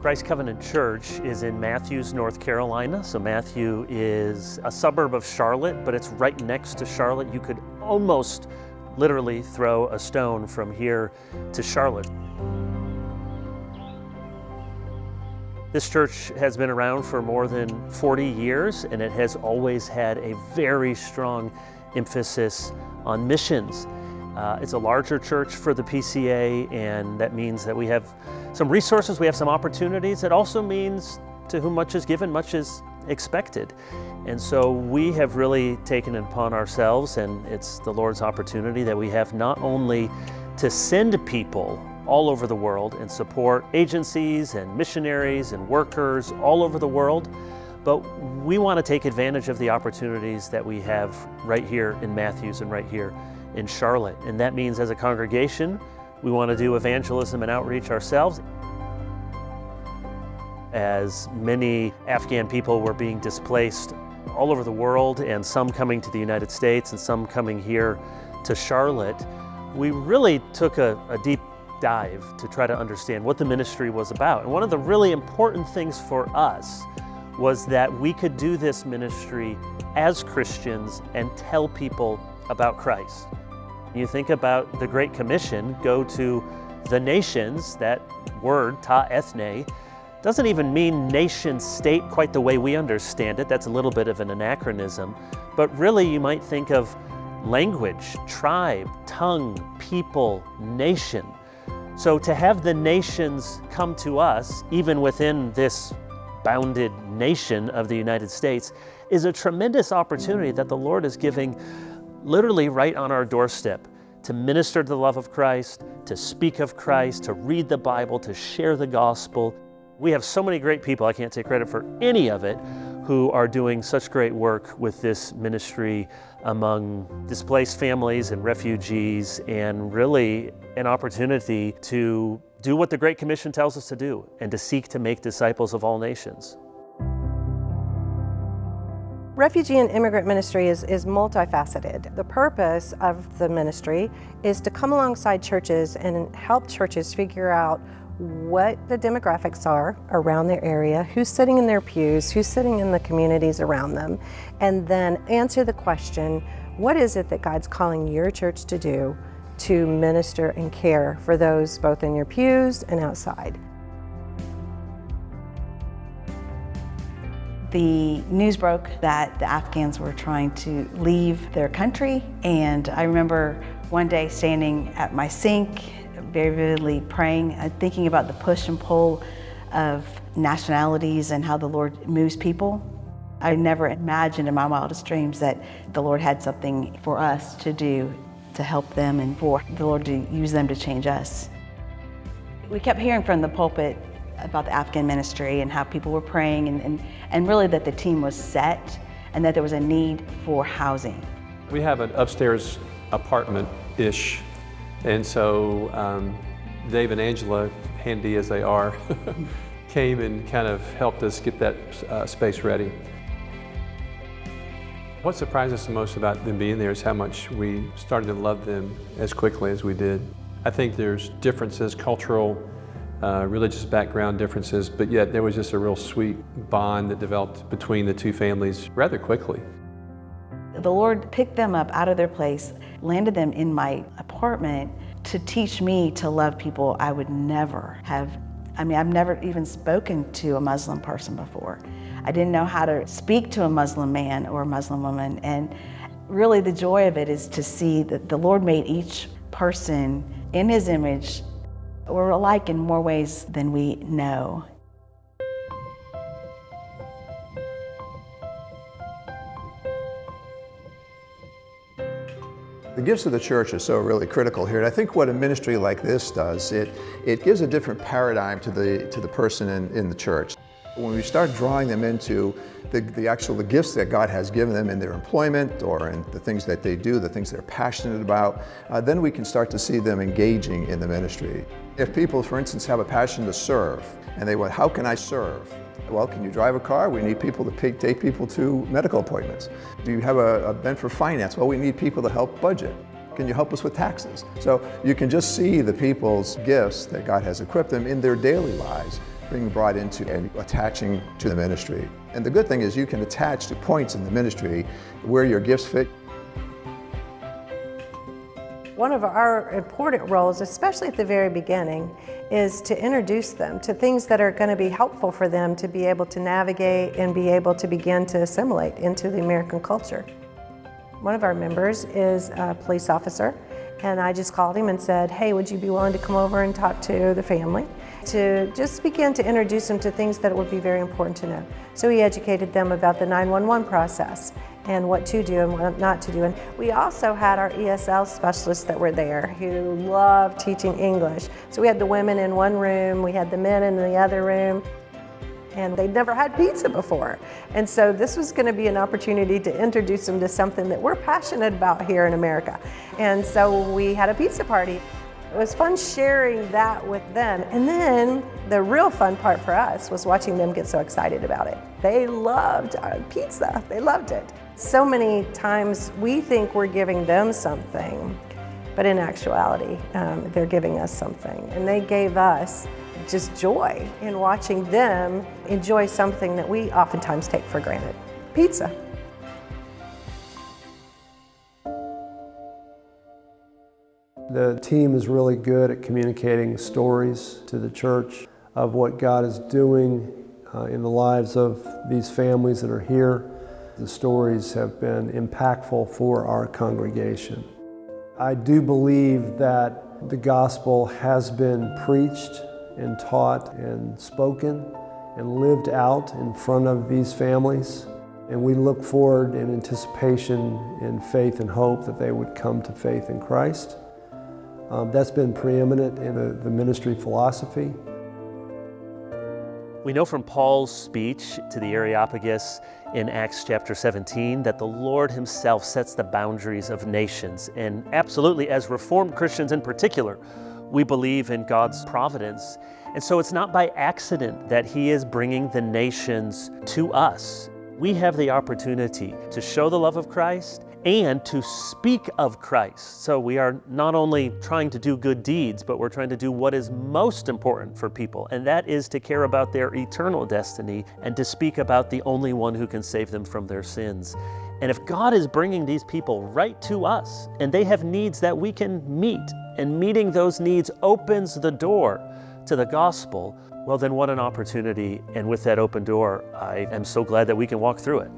Christ Covenant Church is in Matthews, North Carolina. So Matthew is a suburb of Charlotte, but it's right next to Charlotte. You could almost literally throw a stone from here to Charlotte. This church has been around for more than 40 years, and it has always had a very strong emphasis on missions. It's a larger church for the PCA, and that means that we have some resources, we have some opportunities. It also means to whom much is given, much is expected. And so we have really taken it upon ourselves, and it's the Lord's opportunity that we have not only to send people all over the world and support agencies and missionaries and workers all over the world, but we want to take advantage of the opportunities that we have right here in Matthews and right here in Charlotte. And that means as a congregation, we want to do evangelism and outreach ourselves. As many Afghan people were being displaced all over the world, and some coming to the United States and some coming here to Charlotte, we really took a deep dive to try to understand what the ministry was about. And one of the really important things for us was that we could do this ministry as Christians and tell people about Christ. You think about the Great Commission, go to the nations. That word, ta ethne, doesn't even mean nation state quite the way we understand it. That's a little bit of an anachronism. But really you might think of language, tribe, tongue, people, nation. So to have the nations come to us, even within this bounded nation of the United States, is a tremendous opportunity that the Lord is giving literally right on our doorstep to minister to the love of Christ, to speak of Christ, to read the Bible, to share the gospel. We have so many great people, I can't take credit for any of it, who are doing such great work with this ministry among displaced families and refugees, and really an opportunity to do what the Great Commission tells us to do and to seek to make disciples of all nations. Refugee and immigrant ministry is multifaceted. The purpose of the ministry is to come alongside churches and help churches figure out what the demographics are around their area, who's sitting in their pews, who's sitting in the communities around them, and then answer the question, what is it that God's calling your church to do to minister and care for those both in your pews and outside? The news broke that the Afghans were trying to leave their country, and I remember one day standing at my sink, very vividly praying, thinking about the push and pull of nationalities and how the Lord moves people. I never imagined in my wildest dreams that the Lord had something for us to do to help them and for the Lord to use them to change us. We kept hearing from the pulpit about the Afghan ministry and how people were praying and really that the team was set and that there was a need for housing. We have an upstairs apartment-ish, and so Dave and Angela, handy as they are, came and kind of helped us get that space ready. What surprised us the most about them being there is how much we started to love them as quickly as we did. I think there's differences, cultural, religious background differences, but yet there was just a real sweet bond that developed between the two families rather quickly. The Lord picked them up out of their place, landed them in my apartment to teach me to love people I would never have. I've never even spoken to a Muslim person before. I didn't know how to speak to a Muslim man or a Muslim woman, and really the joy of it is to see that the Lord made each person in His image. We're alike in more ways than we know. The gifts of the church are so really critical here, and I think what a ministry like this does, it gives a different paradigm to the person in the church. When we start drawing them into the gifts that God has given them in their employment or in the things that they do, the things they're passionate about, then we can start to see them engaging in the ministry. If people, for instance, have a passion to serve, and they want, how can I serve? Well, can you drive a car? We need people to take people to medical appointments. Do you have a bent for finance? Well, we need people to help budget. Can you help us with taxes? So you can just see the people's gifts that God has equipped them in their daily lives being brought into and attaching to the ministry. And the good thing is you can attach to points in the ministry where your gifts fit. One of our important roles, especially at the very beginning, is to introduce them to things that are going to be helpful for them to be able to navigate and be able to begin to assimilate into the American culture. One of our members is a police officer, and I just called him and said, hey, would you be willing to come over and talk to the family? To just begin to introduce them to things that would be very important to know. So he educated them about the 911 process and what to do and what not to do. And we also had our ESL specialists that were there who loved teaching English. So we had the women in one room, we had the men in the other room, and they'd never had pizza before. And so this was going to be an opportunity to introduce them to something that we're passionate about here in America. And so we had a pizza party. It was fun sharing that with them. And then the real fun part for us was watching them get so excited about it. They loved our pizza. They loved it. So many times we think we're giving them something, but in actuality, they're giving us something. And they gave us just joy in watching them enjoy something that we oftentimes take for granted, pizza. The team is really good at communicating stories to the church of what God is doing in the lives of these families that are here. The stories have been impactful for our congregation. I do believe that the gospel has been preached and taught and spoken and lived out in front of these families. And we look forward in anticipation and faith and hope that they would come to faith in Christ. That's been preeminent in the ministry philosophy. We know from Paul's speech to the Areopagus in Acts chapter 17 that the Lord himself sets the boundaries of nations. And absolutely, as Reformed Christians in particular, we believe in God's providence. And so it's not by accident that he is bringing the nations to us. We have the opportunity to show the love of Christ and to speak of Christ. So we are not only trying to do good deeds, but we're trying to do what is most important for people, and that is to care about their eternal destiny and to speak about the only one who can save them from their sins. And if God is bringing these people right to us, and they have needs that we can meet, and meeting those needs opens the door to the gospel, well then what an opportunity. And with that open door, I am so glad that we can walk through it.